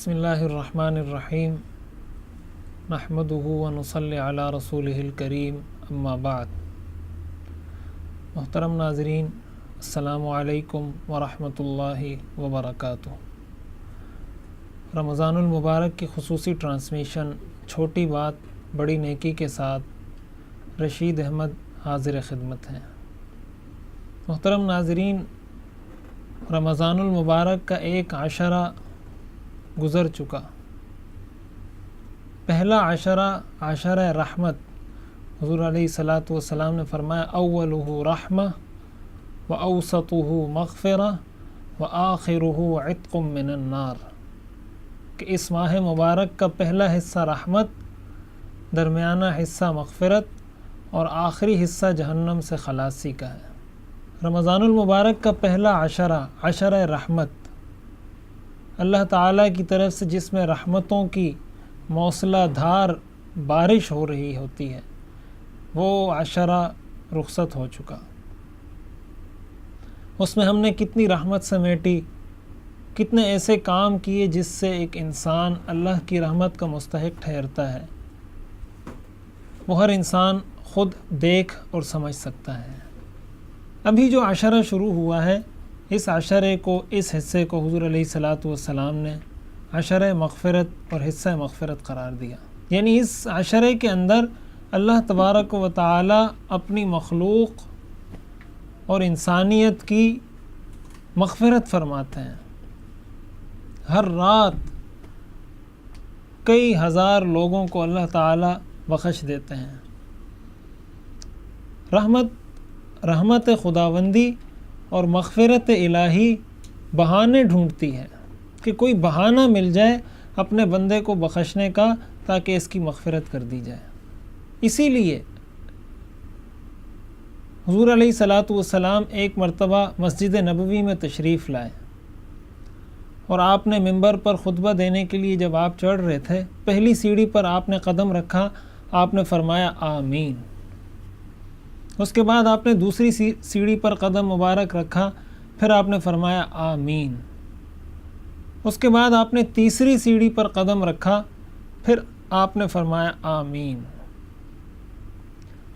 بسم اللہ الرحمن الرحیم نحمدہ ونصلی علی رسولہ الکریم اما بعد۔ محترم ناظرین، السلام علیکم ورحمۃ اللہ وبرکاتہ۔ رمضان المبارک کی خصوصی ٹرانسمیشن چھوٹی بات بڑی نیکی کے ساتھ رشید احمد حاضر خدمت ہیں۔ محترم ناظرین، رمضان المبارک کا ایک عشرہ گزر چکا۔ پہلا عشرہ رحمت، حضور علیہ الصلاۃ والسلام نے فرمایا اولہ رحمہ و اوسطہ مغفرہ و آخرہ عتق من النار، کہ اس ماہ مبارک کا پہلا حصہ رحمت، درمیانہ حصہ مغفرت اور آخری حصہ جہنم سے خلاصی کا ہے۔ رمضان المبارک کا پہلا عشرہ رحمت، اللہ تعالیٰ کی طرف سے جس میں رحمتوں کی موصلہ دھار بارش ہو رہی ہوتی ہے، وہ عشرہ رخصت ہو چکا۔ اس میں ہم نے کتنی رحمت سمیٹی، کتنے ایسے کام کیے جس سے ایک انسان اللہ کی رحمت کا مستحق ٹھہرتا ہے، وہ ہر انسان خود دیکھ اور سمجھ سکتا ہے۔ ابھی جو عشرہ شروع ہوا ہے، اس عشرے کو، اس حصے کو حضور علیہ الصلاۃ والسلام نے عشرہ مغفرت اور حصہ مغفرت قرار دیا۔ یعنی اس عشرے کے اندر اللہ تبارک و تعالی اپنی مخلوق اور انسانیت کی مغفرت فرماتے ہیں۔ ہر رات کئی ہزار لوگوں کو اللہ تعالی بخش دیتے ہیں۔ رحمت خداوندی اور مغفرت الہی بہانے ڈھونڈتی ہے کہ کوئی بہانہ مل جائے اپنے بندے کو بخشنے کا، تاکہ اس کی مغفرت کر دی جائے۔ اسی لیے حضور علیہ الصلاۃ والسلام ایک مرتبہ مسجد نبوی میں تشریف لائے، اور آپ نے ممبر پر خطبہ دینے کے لیے جب آپ چڑھ رہے تھے، پہلی سیڑھی پر آپ نے قدم رکھا، آپ نے فرمایا آمین۔ اس کے بعد آپ نے دوسری سیڑھی پر قدم مبارک رکھا، پھر آپ نے فرمایا آمین۔ اس کے بعد آپ نے تیسری سیڑھی پر قدم رکھا، پھر آپ نے فرمایا آمین۔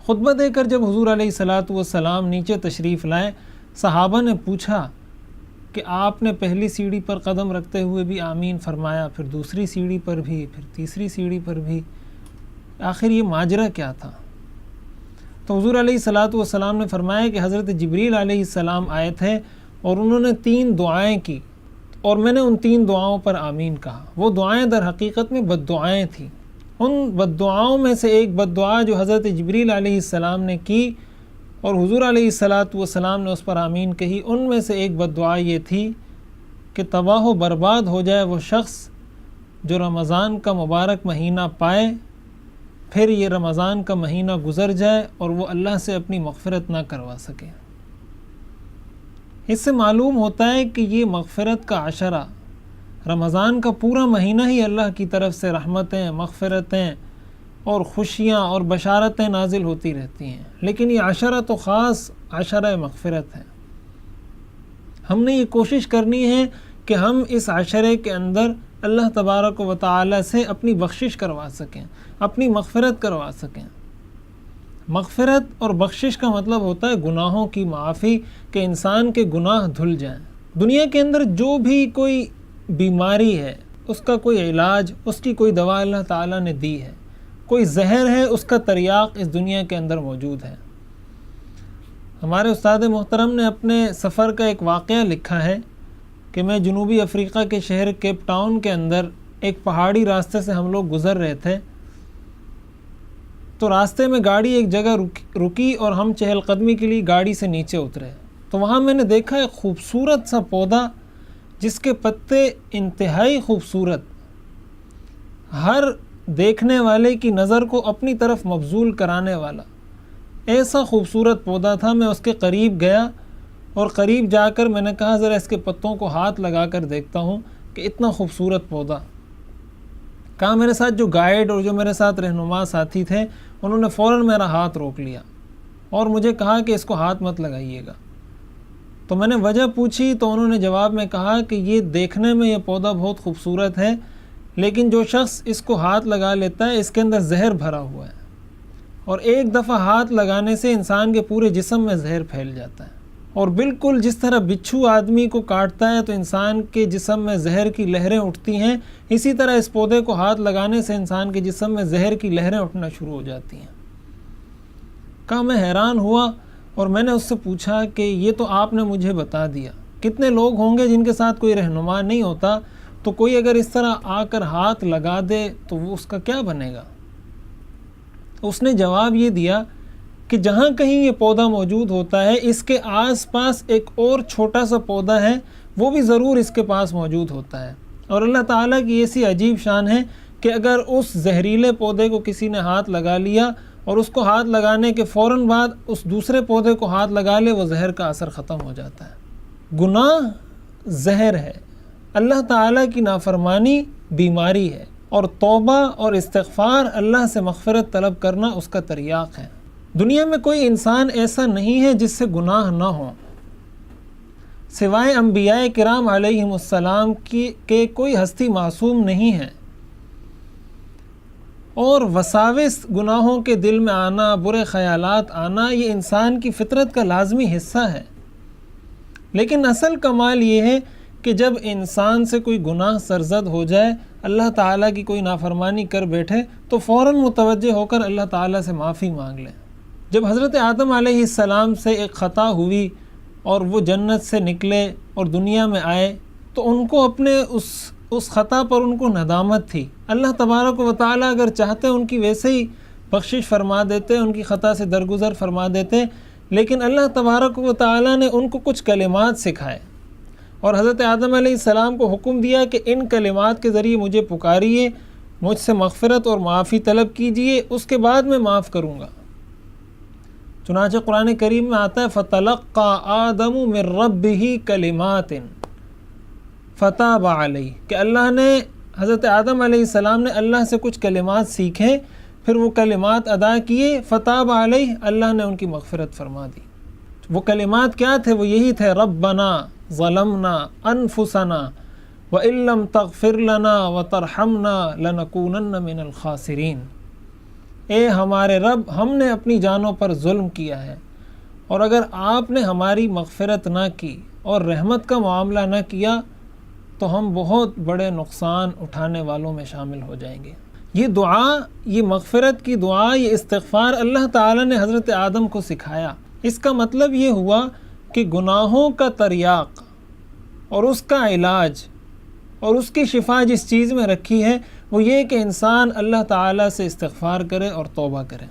خطبہ دے کر جب حضور علیہ الصلاۃ والسلام نیچے تشریف لائے، صحابہ نے پوچھا کہ آپ نے پہلی سیڑھی پر قدم رکھتے ہوئے بھی آمین فرمایا، پھر دوسری سیڑھی پر بھی، پھر تیسری سیڑھی پر بھی، آخر یہ ماجرا کیا تھا؟ تو حضور علیہ الصلاۃ والسلام نے فرمایا کہ حضرت جبریل علیہ السلام آئے تھے اور انہوں نے 3 دعائیں کی، اور میں نے ان 3 دعاؤں پر آمین کہا۔ وہ دعائیں در حقیقت میں بد دعائیں تھیں۔ ان بد دعاؤں میں سے ایک بد دعا جو حضرت جبریل علیہ السلام نے کی اور حضور علیہ الصلاۃ والسلام نے اس پر آمین کہی، ان میں سے ایک بد دعا یہ تھی کہ تباہ و برباد ہو جائے وہ شخص جو رمضان کا مبارک مہینہ پائے، پھر یہ رمضان کا مہینہ گزر جائے اور وہ اللہ سے اپنی مغفرت نہ کروا سکے۔ اس سے معلوم ہوتا ہے کہ یہ مغفرت کا عشرہ، رمضان کا پورا مہینہ ہی اللہ کی طرف سے رحمتیں، مغفرتیں اور خوشیاں اور بشارتیں نازل ہوتی رہتی ہیں، لیکن یہ عشرہ تو خاص عشرہ مغفرت ہے۔ ہم نے یہ کوشش کرنی ہے کہ ہم اس عشرے کے اندر اللہ تبارک و تعالی سے اپنی بخشش کروا سکیں، اپنی مغفرت کروا سکیں۔ مغفرت اور بخشش کا مطلب ہوتا ہے گناہوں کی معافی، کہ انسان کے گناہ دھل جائیں۔ دنیا کے اندر جو بھی کوئی بیماری ہے، اس کا کوئی علاج، اس کی کوئی دوا اللہ تعالیٰ نے دی ہے، کوئی زہر ہے، اس کا تریاق اس دنیا کے اندر موجود ہے۔ ہمارے استاد محترم نے اپنے سفر کا ایک واقعہ لکھا ہے کہ میں جنوبی افریقہ کے شہر کیپ ٹاؤن کے اندر ایک پہاڑی راستے سے ہم لوگ گزر رہے تھے، تو راستے میں گاڑی ایک جگہ رکی اور ہم چہل قدمی کے لیے گاڑی سے نیچے اترے، تو وہاں میں نے دیکھا ایک خوبصورت سا پودا جس کے پتے انتہائی خوبصورت، ہر دیکھنے والے کی نظر کو اپنی طرف مبذول کرانے والا ایسا خوبصورت پودا تھا۔ میں اس کے قریب گیا اور قریب جا کر میں نے کہا ذرا اس کے پتوں کو ہاتھ لگا کر دیکھتا ہوں کہ اتنا خوبصورت پودا۔ کہا میرے ساتھ جو گائیڈ اور جو میرے ساتھ رہنما ساتھی تھے، انہوں نے فوراً میرا ہاتھ روک لیا اور مجھے کہا کہ اس کو ہاتھ مت لگائیے گا۔ تو میں نے وجہ پوچھی تو انہوں نے جواب میں کہا کہ یہ دیکھنے میں یہ پودا بہت خوبصورت ہے، لیکن جو شخص اس کو ہاتھ لگا لیتا ہے اس کے اندر زہر بھرا ہوا ہے، اور ایک دفعہ ہاتھ لگانے سے انسان کے پورے جسم میں زہر پھیل جاتا ہے، اور بالکل جس طرح بچھو آدمی کو کاٹتا ہے تو انسان کے جسم میں زہر کی لہریں اٹھتی ہیں، اسی طرح اس پودے کو ہاتھ لگانے سے انسان کے جسم میں زہر کی لہریں اٹھنا شروع ہو جاتی ہیں۔ کہا میں حیران ہوا اور میں نے اس سے پوچھا کہ یہ تو آپ نے مجھے بتا دیا، کتنے لوگ ہوں گے جن کے ساتھ کوئی رہنما نہیں ہوتا، تو کوئی اگر اس طرح آ کر ہاتھ لگا دے تو وہ اس کا کیا بنے گا؟ اس نے جواب یہ دیا کہ جہاں کہیں یہ پودا موجود ہوتا ہے اس کے آس پاس ایک اور چھوٹا سا پودا ہے، وہ بھی ضرور اس کے پاس موجود ہوتا ہے، اور اللہ تعالیٰ کی ایسی عجیب شان ہے کہ اگر اس زہریلے پودے کو کسی نے ہاتھ لگا لیا اور اس کو ہاتھ لگانے کے فوراً بعد اس دوسرے پودے کو ہاتھ لگا لے، وہ زہر کا اثر ختم ہو جاتا ہے۔ گناہ زہر ہے، اللہ تعالیٰ کی نافرمانی بیماری ہے، اور توبہ اور استغفار اللہ سے مغفرت طلب کرنا اس کا تریاق ہے۔ دنیا میں کوئی انسان ایسا نہیں ہے جس سے گناہ نہ ہو، سوائے انبیاء کرام علیہم السلام کے کوئی ہستی معصوم نہیں ہے، اور وساوس گناہوں کے دل میں آنا، برے خیالات آنا، یہ انسان کی فطرت کا لازمی حصہ ہے۔ لیکن اصل کمال یہ ہے کہ جب انسان سے کوئی گناہ سرزد ہو جائے، اللہ تعالیٰ کی کوئی نافرمانی کر بیٹھے، تو فوراً متوجہ ہو کر اللہ تعالیٰ سے معافی مانگ لیں۔ جب حضرت آدم علیہ السلام سے ایک خطا ہوئی اور وہ جنت سے نکلے اور دنیا میں آئے، تو ان کو اپنے اس خطا پر ان کو ندامت تھی۔ اللہ تبارک و تعالیٰ اگر چاہتے ان کی ویسے ہی بخشش فرما دیتے، ان کی خطا سے درگزر فرما دیتے، لیکن اللہ تبارک و تعالیٰ نے ان کو کچھ کلمات سکھائے، اور حضرت آدم علیہ السلام کو حکم دیا کہ ان کلمات کے ذریعے مجھے پکاریے، مجھ سے مغفرت اور معافی طلب کیجئے، اس کے بعد میں معاف کروں گا۔ چنانچہ قرآن کریم میں آتا ہے فَتَلَقَّى آدَمُ مِن رَبِّهِ كَلِمَاتٍ فَتَابَ عَلَيْهِ، کہ اللہ نے حضرت آدم علیہ السلام نے اللہ سے کچھ کلمات سیکھے، پھر وہ کلمات ادا کیے، فَتَابَ عَلَيْهِ، اللہ نے ان کی مغفرت فرما دی۔ وہ کلمات کیا تھے؟ وہ یہی تھے ربنا ظلمنا انفسنا وَإِن لَّمْ تَغْفِرْ لَنَا وَتَرْحَمْنَا لَنَكُونَنَّ مِنَ الْخَاسِرِينَ، اے ہمارے رب، ہم نے اپنی جانوں پر ظلم کیا ہے، اور اگر آپ نے ہماری مغفرت نہ کی اور رحمت کا معاملہ نہ کیا تو ہم بہت بڑے نقصان اٹھانے والوں میں شامل ہو جائیں گے۔ یہ دعا، یہ مغفرت کی دعا، یہ استغفار اللہ تعالیٰ نے حضرت آدم کو سکھایا۔ اس کا مطلب یہ ہوا کہ گناہوں کا تریاق اور اس کا علاج اور اس کی شفا جس چیز میں رکھی ہے وہ یہ کہ انسان اللہ تعالیٰ سے استغفار کرے اور توبہ کرے۔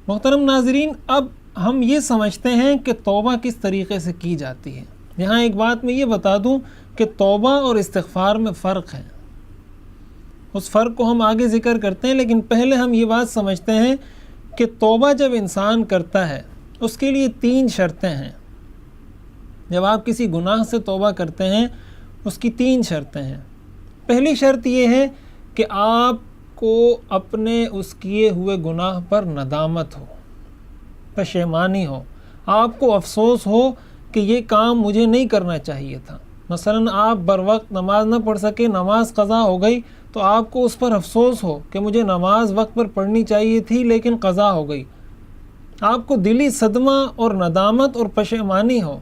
محترم ناظرین، اب ہم یہ سمجھتے ہیں کہ توبہ کس طریقے سے کی جاتی ہے۔ یہاں ایک بات میں یہ بتا دوں کہ توبہ اور استغفار میں فرق ہے، اس فرق کو ہم آگے ذکر کرتے ہیں، لیکن پہلے ہم یہ بات سمجھتے ہیں کہ توبہ جب انسان کرتا ہے اس کے لیے 3 شرطیں ہیں۔ جب آپ کسی گناہ سے توبہ کرتے ہیں اس کی 3 شرطیں ہیں۔ پہلی شرط یہ ہے کہ آپ کو اپنے اس کیے ہوئے گناہ پر ندامت ہو، پشیمانی ہو، آپ کو افسوس ہو کہ یہ کام مجھے نہیں کرنا چاہیے تھا۔ مثلا آپ بر وقت نماز نہ پڑھ سکے، نماز قضا ہو گئی، تو آپ کو اس پر افسوس ہو کہ مجھے نماز وقت پر پڑھنی چاہیے تھی لیکن قضا ہو گئی۔ آپ کو دلی صدمہ اور ندامت اور پشیمانی ہو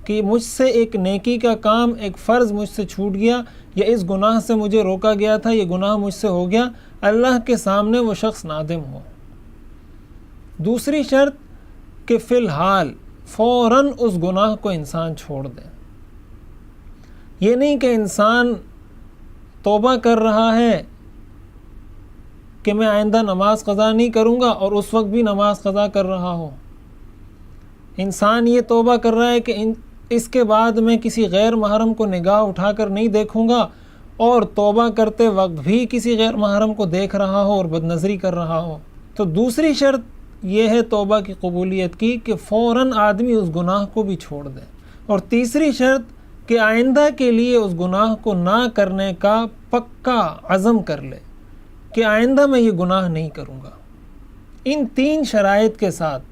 کہ مجھ سے ایک نیکی کا کام، ایک فرض مجھ سے چھوٹ گیا، یا اس گناہ سے مجھے روکا گیا تھا، یہ گناہ مجھ سے ہو گیا، اللہ کے سامنے وہ شخص نادم ہو۔ دوسری شرط کہ فی الحال فوراً اس گناہ کو انسان چھوڑ دے۔ یہ نہیں کہ انسان توبہ کر رہا ہے کہ میں آئندہ نماز قضا نہیں کروں گا اور اس وقت بھی نماز قضا کر رہا ہو۔ انسان یہ توبہ کر رہا ہے کہ اس کے بعد میں کسی غیر محرم کو نگاہ اٹھا کر نہیں دیکھوں گا، اور توبہ کرتے وقت بھی کسی غیر محرم کو دیکھ رہا ہو اور بدنظری کر رہا ہو۔ تو دوسری شرط یہ ہے توبہ کی قبولیت کی کہ فوراً آدمی اس گناہ کو بھی چھوڑ دے، اور تیسری شرط کہ آئندہ کے لیے اس گناہ کو نہ کرنے کا پکا عزم کر لے کہ آئندہ میں یہ گناہ نہیں کروں گا۔ ان 3 شرائط کے ساتھ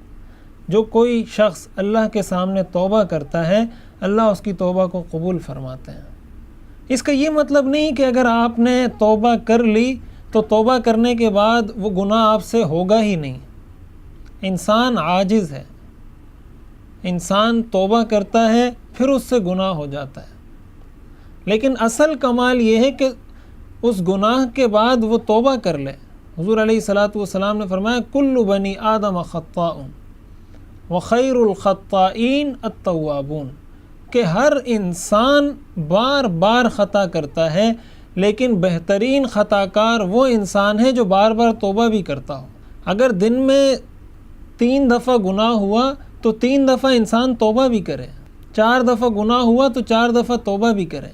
جو کوئی شخص اللہ کے سامنے توبہ کرتا ہے، اللہ اس کی توبہ کو قبول فرماتے ہیں۔ اس کا یہ مطلب نہیں کہ اگر آپ نے توبہ کر لی تو توبہ کرنے کے بعد وہ گناہ آپ سے ہوگا ہی نہیں۔ انسان عاجز ہے، انسان توبہ کرتا ہے پھر اس سے گناہ ہو جاتا ہے، لیکن اصل کمال یہ ہے کہ اس گناہ کے بعد وہ توبہ کر لے۔ حضور علیہ الصلوۃ والسلام نے فرمایا کل بنی آدم خطاء وخیر الخطائین التوابون، کہ ہر انسان بار بار خطا کرتا ہے لیکن بہترین خطا کار وہ انسان ہے جو بار بار توبہ بھی کرتا ہو۔ اگر دن میں 3 دفعہ گناہ ہوا تو 3 دفعہ انسان توبہ بھی کرے، 4 دفعہ گناہ ہوا تو 4 دفعہ توبہ بھی کرے۔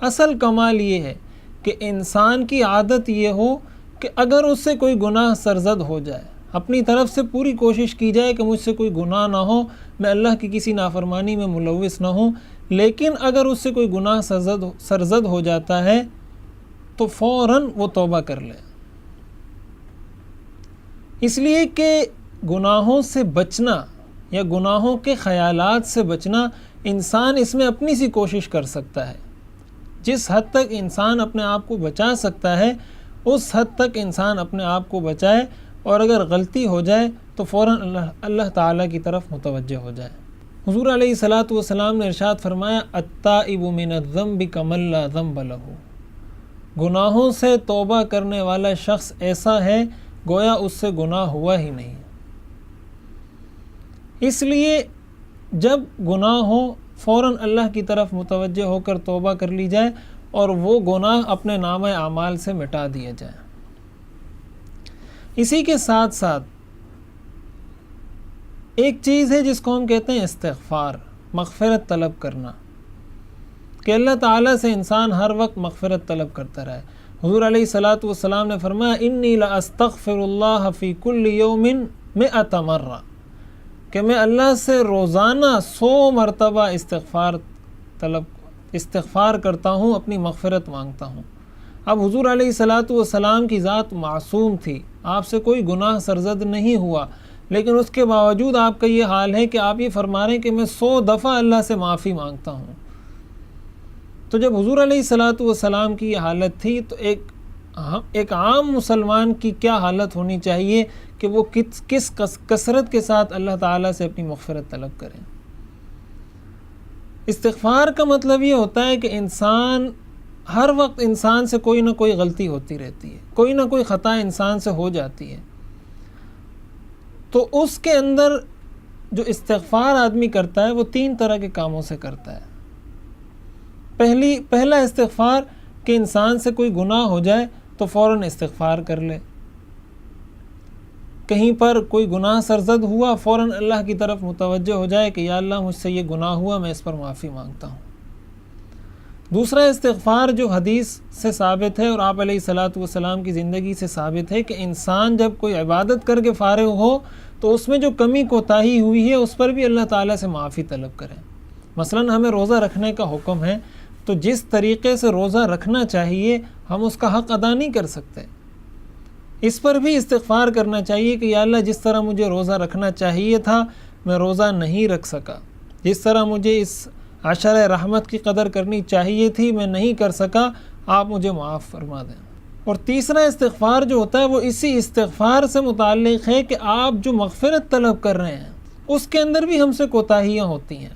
اصل کمال یہ ہے کہ انسان کی عادت یہ ہو کہ اگر اس سے کوئی گناہ سرزد ہو جائے، اپنی طرف سے پوری کوشش کی جائے کہ مجھ سے کوئی گناہ نہ ہو، میں اللہ کی کسی نافرمانی میں ملوث نہ ہوں، لیکن اگر اس سے کوئی گناہ سرزد ہو جاتا ہے تو فوراً وہ توبہ کر لے۔ اس لیے کہ گناہوں سے بچنا یا گناہوں کے خیالات سے بچنا، انسان اس میں اپنی سی کوشش کر سکتا ہے۔ جس حد تک انسان اپنے آپ کو بچا سکتا ہے اس حد تک انسان اپنے آپ کو بچائے، اور اگر غلطی ہو جائے تو فوراً اللہ تعالیٰ کی طرف متوجہ ہو جائے۔ حضور علیہ الصلوۃ والسلام نے ارشاد فرمایا التائب من الذنب کمن لا ذنب لہ، گناہوں سے توبہ کرنے والا شخص ایسا ہے گویا اس سے گناہ ہوا ہی نہیں۔ اس لیے جب گناہ ہو فوراً اللہ کی طرف متوجہ ہو کر توبہ کر لی جائے اور وہ گناہ اپنے نامہ اعمال سے مٹا دیا جائے۔ اسی کے ساتھ ساتھ ایک چیز ہے جس کو ہم کہتے ہیں استغفار، مغفرت طلب کرنا، کہ اللہ تعالیٰ سے انسان ہر وقت مغفرت طلب کرتا رہے۔ حضور علیہ الصلوۃ والسلام نے فرمایا انی لاستغفر اللہ فی کل یوم 100 مرہ، کہ میں اللہ سے روزانہ 100 مرتبہ استغفار کرتا ہوں، اپنی مغفرت مانگتا ہوں۔ اب حضور علیہ الصلوۃ والسلام کی ذات معصوم تھی، آپ سے کوئی گناہ سرزد نہیں ہوا، لیکن اس کے باوجود آپ کا یہ حال ہے کہ آپ یہ فرما رہے ہیں کہ میں 100 دفعہ اللہ سے معافی مانگتا ہوں۔ تو جب حضور علیہ الصلوۃ والسلام کی یہ حالت تھی تو ایک عام مسلمان کی کیا حالت ہونی چاہیے کہ وہ کس کثرت کے ساتھ اللہ تعالیٰ سے اپنی مغفرت طلب کریں۔ استغفار کا مطلب یہ ہوتا ہے کہ انسان ہر وقت انسان سے کوئی نہ کوئی غلطی ہوتی رہتی ہے، کوئی نہ کوئی خطا انسان سے ہو جاتی ہے، تو اس کے اندر جو استغفار آدمی کرتا ہے وہ 3 طرح کے کاموں سے کرتا ہے۔ پہلا استغفار کہ انسان سے کوئی گناہ ہو جائے تو فوراً استغفار کر لے، کہیں پر کوئی گناہ سرزد ہوا فوراً اللہ کی طرف متوجہ ہو جائے کہ یا اللہ مجھ سے یہ گناہ ہوا، میں اس پر معافی مانگتا ہوں۔ دوسرا استغفار جو حدیث سے ثابت ہے اور آپ علیہ الصلوۃ والسلام کی زندگی سے ثابت ہے کہ انسان جب کوئی عبادت کر کے فارغ ہو تو اس میں جو کمی کوتاہی ہوئی ہے اس پر بھی اللہ تعالیٰ سے معافی طلب کریں۔ مثلاً ہمیں روزہ رکھنے کا حکم ہے، تو جس طریقے سے روزہ رکھنا چاہیے ہم اس کا حق ادا نہیں کر سکتے، اس پر بھی استغفار کرنا چاہیے کہ یا اللہ جس طرح مجھے روزہ رکھنا چاہیے تھا میں روزہ نہیں رکھ سکا، جس طرح مجھے اس عشرہ رحمت کی قدر کرنی چاہیے تھی میں نہیں کر سکا، آپ مجھے معاف فرما دیں۔ اور تیسرا استغفار جو ہوتا ہے وہ اسی استغفار سے متعلق ہے کہ آپ جو مغفرت طلب کر رہے ہیں اس کے اندر بھی ہم سے کوتاہیاں ہوتی ہیں،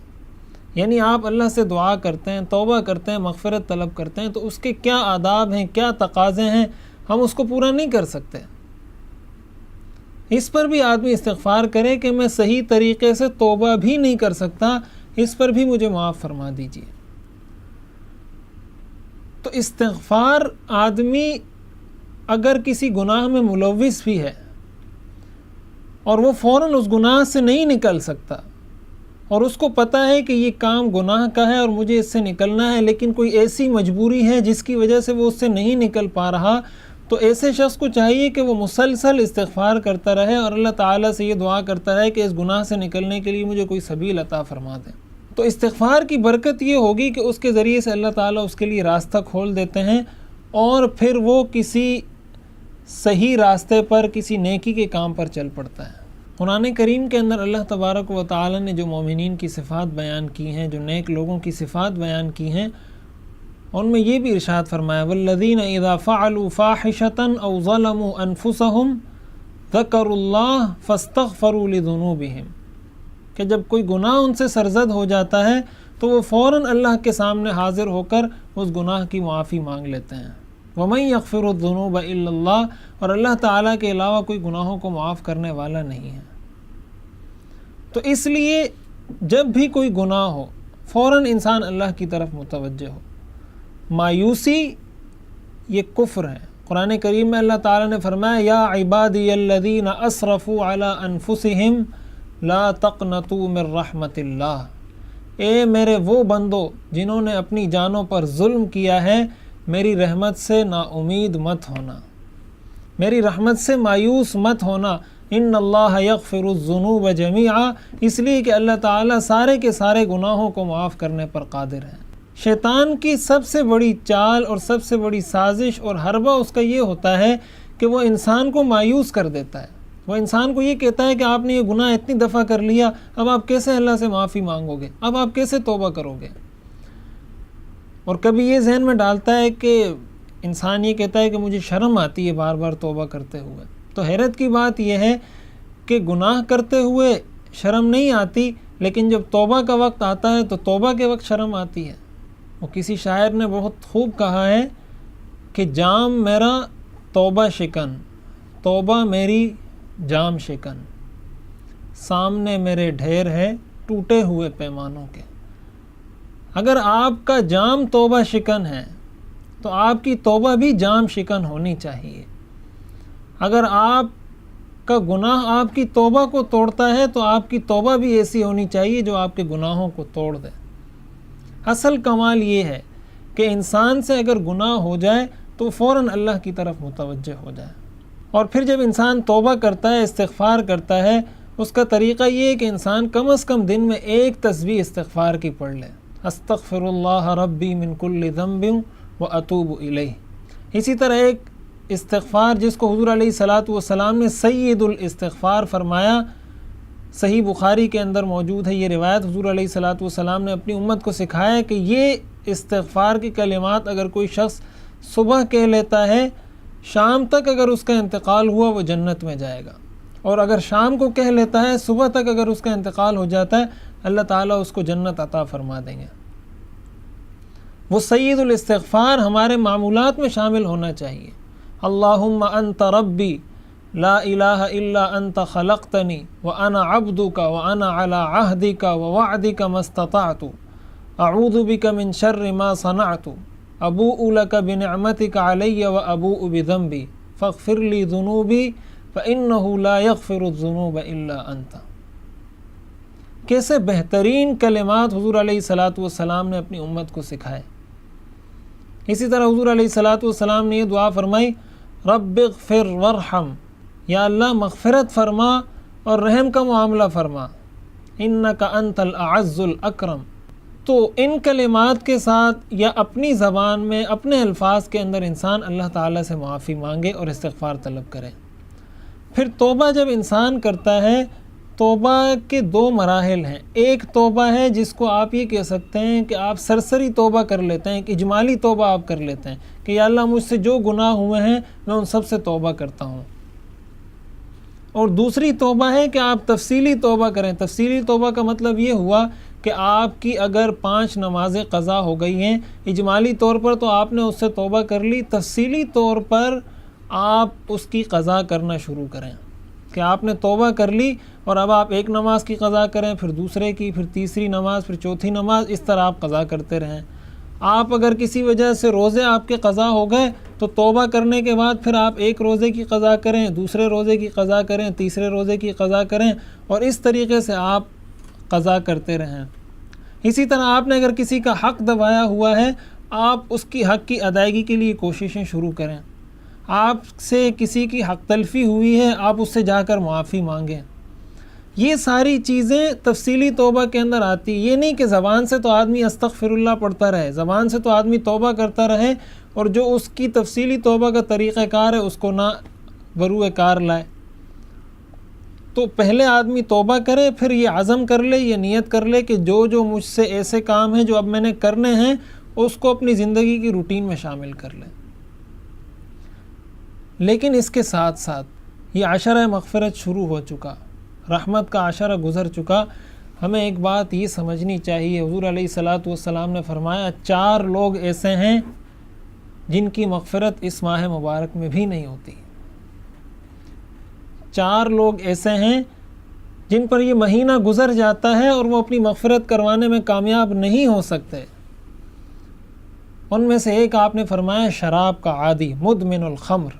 یعنی آپ اللہ سے دعا کرتے ہیں، توبہ کرتے ہیں، مغفرت طلب کرتے ہیں، تو اس کے کیا آداب ہیں، کیا تقاضے ہیں، ہم اس کو پورا نہیں کر سکتے۔ اس پر بھی آدمی استغفار کرے کہ میں صحیح طریقے سے توبہ بھی نہیں کر سکتا، اس پر بھی مجھے معاف فرما دیجیے۔ تو استغفار آدمی اگر کسی گناہ میں ملوث بھی ہے اور وہ فوراً اس گناہ سے نہیں نکل سکتا اور اس کو پتہ ہے کہ یہ کام گناہ کا ہے اور مجھے اس سے نکلنا ہے، لیکن کوئی ایسی مجبوری ہے جس کی وجہ سے وہ اس سے نہیں نکل پا رہا، تو ایسے شخص کو چاہیے کہ وہ مسلسل استغفار کرتا رہے اور اللہ تعالیٰ سے یہ دعا کرتا رہے کہ اس گناہ سے نکلنے کے لیے مجھے کوئی سبیل عطا فرما دے۔ تو استغفار کی برکت یہ ہوگی کہ اس کے ذریعے سے اللہ تعالیٰ اس کے لیے راستہ کھول دیتے ہیں اور پھر وہ کسی صحیح راستے پر، کسی نیکی کے کام پر چل پڑتا ہے۔ قرآن کریم کے اندر اللہ تبارک و تعالیٰ نے جو مومنین کی صفات بیان کی ہیں، جو نیک لوگوں کی صفات بیان کی ہیں، ان میں یہ بھی ارشاد فرمایا والذین اذا فعلوا فاحشۃ او ظلموا انفسهم ذکروا اللہ فاستغفروا لذنوبہم، کہ جب کوئی گناہ ان سے سرزد ہو جاتا ہے تو وہ فوراً اللہ کے سامنے حاضر ہو کر اس گناہ کی معافی مانگ لیتے ہیں۔ وَمَن يَغْفِرُ الذُّنُوبَ إِلَّا اللَّهُ، اور اللہ تعالیٰ کے علاوہ کوئی گناہوں کو معاف کرنے والا نہیں ہے۔ تو اس لیے جب بھی کوئی گناہ ہو فوراً انسان اللہ کی طرف متوجہ ہو۔ مایوسی یہ کفر ہے۔ قرآن کریم میں اللہ تعالیٰ نے فرمایا یا عبادی الذین اسرفوا علی انفسہم لا تقنطوا من رحمت اللہ، اے میرے وہ بندو جنہوں نے اپنی جانوں پر ظلم کیا ہے، میری رحمت سے نا امید مت ہونا، میری رحمت سے مایوس مت ہونا۔ ان اللہ یغفر الذنوب جمیعا، اس لیے کہ اللہ تعالیٰ سارے کے سارے گناہوں کو معاف کرنے پر قادر ہے۔ شیطان کی سب سے بڑی چال اور سب سے بڑی سازش اور حربہ اس کا یہ ہوتا ہے کہ وہ انسان کو مایوس کر دیتا ہے۔ وہ انسان کو یہ کہتا ہے کہ آپ نے یہ گناہ اتنی دفعہ کر لیا، اب آپ کیسے اللہ سے معافی مانگو گے، اب آپ کیسے توبہ کرو گے۔ اور کبھی یہ ذہن میں ڈالتا ہے کہ انسان یہ کہتا ہے کہ مجھے شرم آتی ہے بار بار توبہ کرتے ہوئے۔ تو حیرت کی بات یہ ہے کہ گناہ کرتے ہوئے شرم نہیں آتی، لیکن جب توبہ کا وقت آتا ہے تو توبہ کے وقت شرم آتی ہے۔ وہ کسی شاعر نے بہت خوب کہا ہے کہ جام میرا توبہ شکن، توبہ میری جام شکن، سامنے میرے ڈھیر ہے ٹوٹے ہوئے پیمانوں کے۔ اگر آپ کا جام توبہ شکن ہے تو آپ کی توبہ بھی جام شکن ہونی چاہیے۔ اگر آپ کا گناہ آپ کی توبہ کو توڑتا ہے تو آپ کی توبہ بھی ایسی ہونی چاہیے جو آپ کے گناہوں کو توڑ دے۔ اصل کمال یہ ہے کہ انسان سے اگر گناہ ہو جائے تو فوراً اللہ کی طرف متوجہ ہو جائے، اور پھر جب انسان توبہ کرتا ہے، استغفار کرتا ہے، اس کا طریقہ یہ ہے کہ انسان کم از کم دن میں ایک تسبیح استغفار کی پڑھ لے، استغفر اللہ ربی من کل ذنب واتوب الیہ۔ اسی طرح ایک استغفار جس کو حضور علیہ الصلاۃ والسلام نے سید الاستغفار فرمایا، صحیح بخاری کے اندر موجود ہے یہ روایت۔ حضور علیہ الصلاۃ والسلام نے اپنی امت کو سکھایا کہ یہ استغفار کی کلمات اگر کوئی شخص صبح کہہ لیتا ہے، شام تک اگر اس کا انتقال ہوا وہ جنت میں جائے گا، اور اگر شام کو کہہ لیتا ہے، صبح تک اگر اس کا انتقال ہو جاتا ہے، اللہ تعالیٰ اس کو جنت عطا فرما دیں گے۔ وہ سید الاستغفار ہمارے معمولات میں شامل ہونا چاہیے۔ اللہم انت ربی لا الہ الا انت خلقتنی وانا عبدک وانا علی عہدک ووعدک ما استطعت اعوذ بک من شر ما صنعت ابوء لک بنعمتک علی وابوء بذنبی فاغفر لی ذنوبی فانہ لا یغفر الذنوب الا انت۔ کیسے بہترین کلمات حضور علیہ الصلاۃ والسلام نے اپنی امت کو سکھائے۔ اسی طرح حضور علیہ الصلاۃ والسلام نے یہ دعا فرمائی رب اغفر وارحم، یا اللہ مغفرت فرما اور رحم کا معاملہ فرما، انک انت الاعز الاکرم۔ تو ان کلمات کے ساتھ یا اپنی زبان میں اپنے الفاظ کے اندر انسان اللہ تعالیٰ سے معافی مانگے اور استغفار طلب کرے۔ پھر توبہ جب انسان کرتا ہے، توبہ کے دو مراحل ہیں۔ ایک توبہ ہے جس کو آپ یہ کہہ سکتے ہیں کہ آپ سرسری توبہ کر لیتے ہیں، ایک اجمالی توبہ آپ کر لیتے ہیں کہ یا اللہ مجھ سے جو گناہ ہوئے ہیں میں ان سب سے توبہ کرتا ہوں۔ اور دوسری توبہ ہے کہ آپ تفصیلی توبہ کریں۔ تفصیلی توبہ کا مطلب یہ ہوا کہ آپ کی اگر 5 نمازیں قضا ہو گئی ہیں، اجمالی طور پر تو آپ نے اس سے توبہ کر لی، تفصیلی طور پر آپ اس کی قضا کرنا شروع کریں کہ آپ نے توبہ کر لی اور اب آپ ایک نماز کی قضا کریں، پھر دوسرے کی، پھر تیسری نماز، پھر چوتھی نماز، اس طرح آپ قضا کرتے رہیں۔ آپ اگر کسی وجہ سے روزے آپ کے قضا ہو گئے تو توبہ کرنے کے بعد پھر آپ ایک روزے کی قضا کریں، دوسرے روزے کی قضا کریں، تیسرے روزے کی قضا کریں، اور اس طریقے سے آپ قضا کرتے رہیں۔ اسی طرح آپ نے اگر کسی کا حق دبایا ہوا ہے، آپ اس کی حق کی ادائیگی کے لیے کوششیں شروع کریں۔ آپ سے کسی کی حق تلفی ہوئی ہے، آپ اس سے جا کر معافی مانگیں۔ یہ ساری چیزیں تفصیلی توبہ کے اندر آتی۔ یہ نہیں کہ زبان سے تو آدمی استغفر اللہ پڑھتا رہے، زبان سے تو آدمی توبہ کرتا رہے، اور جو اس کی تفصیلی توبہ کا طریقہ کار ہے اس کو نہ بروئے کار لائے۔ تو پہلے آدمی توبہ کرے، پھر یہ عزم کر لے، یہ نیت کر لے کہ جو جو مجھ سے ایسے کام ہیں جو اب میں نے کرنے ہیں اس کو اپنی زندگی کی روٹین میں شامل کر لیں۔ لیکن اس کے ساتھ ساتھ یہ عشرہ مغفرت شروع ہو چکا، رحمت کا عشرہ گزر چکا، ہمیں ایک بات یہ سمجھنی چاہیے۔ حضور علیہ الصلاۃ والسلام نے فرمایا 4 لوگ ایسے ہیں جن کی مغفرت اس ماہ مبارک میں بھی نہیں ہوتی۔ 4 لوگ ایسے ہیں جن پر یہ مہینہ گزر جاتا ہے اور وہ اپنی مغفرت کروانے میں کامیاب نہیں ہو سکتے۔ ان میں سے ایک آپ نے فرمایا شراب کا عادی، مدمن الخمر،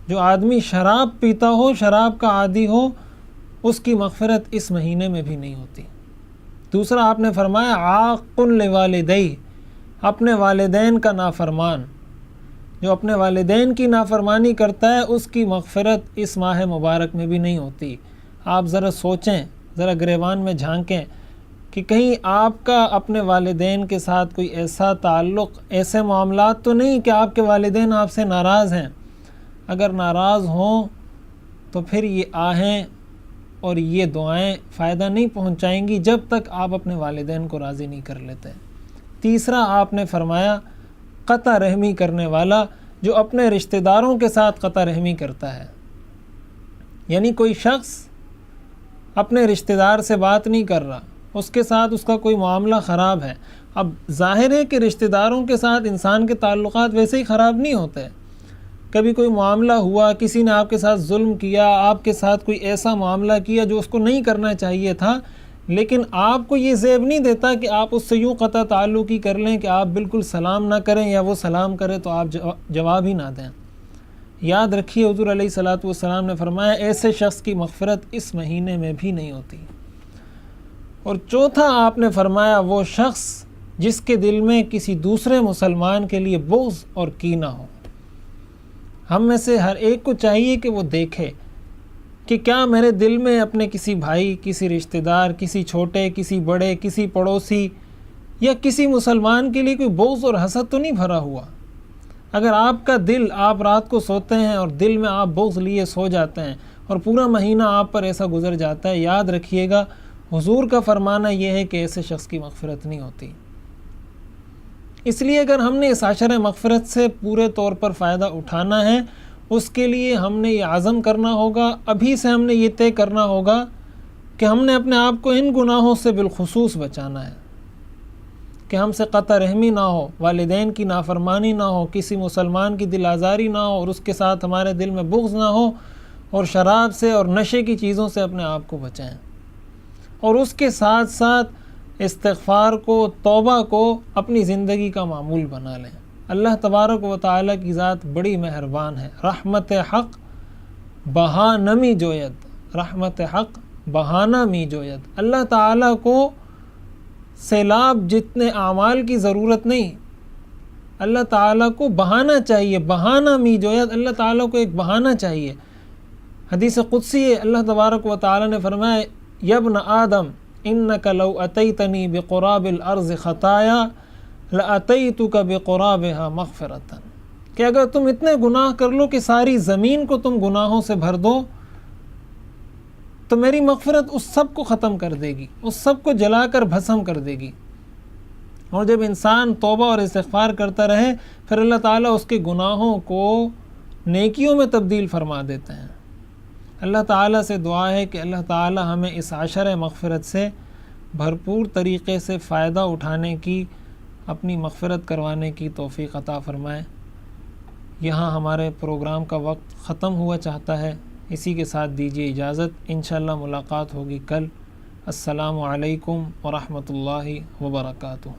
جو آدمی شراب پیتا ہو، شراب کا عادی ہو، اس کی مغفرت اس مہینے میں بھی نہیں ہوتی۔ دوسرا آپ نے فرمایا عاق لوالدیہ، اپنے والدین کا نافرمان، جو اپنے والدین کی نافرمانی کرتا ہے اس کی مغفرت اس ماہ مبارک میں بھی نہیں ہوتی۔ آپ ذرا سوچیں، ذرا گریبان میں جھانکیں کہ کہیں آپ کا اپنے والدین کے ساتھ کوئی ایسا تعلق، ایسے معاملات تو نہیں کہ آپ کے والدین آپ سے ناراض ہیں۔ اگر ناراض ہوں تو پھر یہ آہیں اور یہ دعائیں فائدہ نہیں پہنچائیں گی جب تک آپ اپنے والدین کو راضی نہیں کر لیتے۔ تیسرا آپ نے فرمایا قطع رحمی کرنے والا، جو اپنے رشتہ داروں کے ساتھ قطع رحمی کرتا ہے، یعنی کوئی شخص اپنے رشتہ دار سے بات نہیں کر رہا، اس کے ساتھ اس کا کوئی معاملہ خراب ہے۔ اب ظاہر ہے کہ رشتہ داروں کے ساتھ انسان کے تعلقات ویسے ہی خراب نہیں ہوتے، کبھی کوئی معاملہ ہوا، کسی نے آپ کے ساتھ ظلم کیا، آپ کے ساتھ کوئی ایسا معاملہ کیا جو اس کو نہیں کرنا چاہیے تھا، لیکن آپ کو یہ زیب نہیں دیتا کہ آپ اس سے یوں قطع تعلق ہی کر لیں کہ آپ بالکل سلام نہ کریں، یا وہ سلام کرے تو آپ جواب ہی نہ دیں۔ یاد رکھیے حضور علیہ الصلاۃ والسلام نے فرمایا ایسے شخص کی مغفرت اس مہینے میں بھی نہیں ہوتی۔ اور چوتھا آپ نے فرمایا وہ شخص جس کے دل میں کسی دوسرے مسلمان کے لیے بغض اور کینہ ہو۔ ہم میں سے ہر ایک کو چاہیے کہ وہ دیکھے کہ کیا میرے دل میں اپنے کسی بھائی، کسی رشتہ دار، کسی چھوٹے، کسی بڑے، کسی پڑوسی یا کسی مسلمان کے لیے کوئی بغض اور حسد تو نہیں بھرا ہوا۔ اگر آپ کا دل، آپ رات کو سوتے ہیں اور دل میں آپ بغض لیے سو جاتے ہیں اور پورا مہینہ آپ پر ایسا گزر جاتا ہے، یاد رکھیے گا حضور کا فرمانا یہ ہے کہ ایسے شخص کی مغفرت نہیں ہوتی۔ اس لیے اگر ہم نے اس عشرہ مغفرت سے پورے طور پر فائدہ اٹھانا ہے، اس کے لیے ہم نے یہ عزم کرنا ہوگا، ابھی سے ہم نے یہ طے کرنا ہوگا کہ ہم نے اپنے آپ کو ان گناہوں سے بالخصوص بچانا ہے کہ ہم سے قطع رحمی نہ ہو، والدین کی نافرمانی نہ ہو، کسی مسلمان کی دل آزاری نہ ہو اور اس کے ساتھ ہمارے دل میں بغض نہ ہو، اور شراب سے اور نشے کی چیزوں سے اپنے آپ کو بچائیں، اور اس کے ساتھ ساتھ استغفار کو، توبہ کو اپنی زندگی کا معمول بنا لیں۔ اللہ تبارک و تعالیٰ کی ذات بڑی مہربان ہے، رحمت حق بہانہ می جوید، رحمت حق بہانہ می جوید۔ اللہ تعالیٰ کو سیلاب جتنے اعمال کی ضرورت نہیں، اللہ تعالیٰ کو بہانہ چاہیے، بہانہ می جوید، اللہ تعالیٰ کو ایک بہانہ چاہیے۔ حدیث قدسی ہے، اللہ تبارک و تعالیٰ نے فرمایا یا ابن آدم انک لو اتیتنی بقراب الارض خطایا لاتیتک بقرابها مغفرۃ، کہ اگر تم اتنے گناہ کر لو کہ ساری زمین کو تم گناہوں سے بھر دو تو میری مغفرت اس سب کو ختم کر دے گی، اس سب کو جلا کر بھسم کر دے گی۔ اور جب انسان توبہ اور استغفار کرتا رہے پھر اللہ تعالیٰ اس کے گناہوں کو نیکیوں میں تبدیل فرما دیتے ہیں۔ اللہ تعالیٰ سے دعا ہے کہ اللہ تعالیٰ ہمیں اس عشرہ مغفرت سے بھرپور طریقے سے فائدہ اٹھانے کی، اپنی مغفرت کروانے کی توفیق عطا فرمائے۔ یہاں ہمارے پروگرام کا وقت ختم ہوا چاہتا ہے، اسی کے ساتھ دیجیے اجازت، انشاءاللہ ملاقات ہوگی کل۔ السلام علیکم ورحمۃ اللہ وبرکاتہ۔